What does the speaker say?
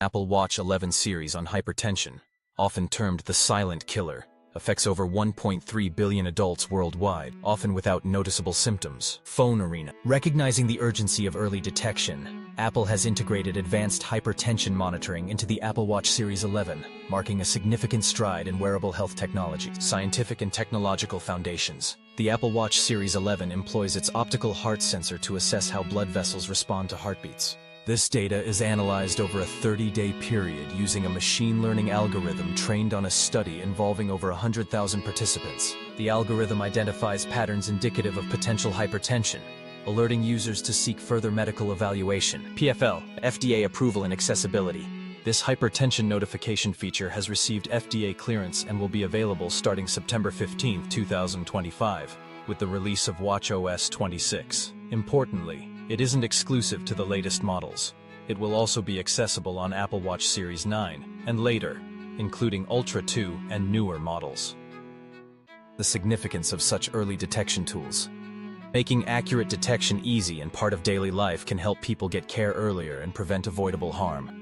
Apple Watch 11 series on hypertension, often termed the silent killer, affects over 1.3 billion adults worldwide, often without noticeable symptoms. Phone arena. Recognizing the urgency of early detection, Apple has integrated advanced hypertension monitoring into the Apple Watch Series 11, marking a significant stride in wearable health technology. Scientific and technological foundations. The Apple Watch Series 11 employs its optical heart sensor to assess how blood vessels respond to heartbeats. This data is analyzed over a 30-day period using a machine learning algorithm trained on a study involving over 100,000 participants. The algorithm identifies patterns indicative of potential hypertension, alerting users to seek further medical evaluation. PFL, FDA approval and accessibility. This hypertension notification feature has received FDA clearance and will be available starting September 15, 2025, with the release of watchOS 26. Importantly, it isn't exclusive to the latest models. It will also be accessible on Apple Watch Series 9 and later, including Ultra 2 and newer models. The significance of such early detection tools. Making accurate detection easy and part of daily life can help people get care earlier and prevent avoidable harm.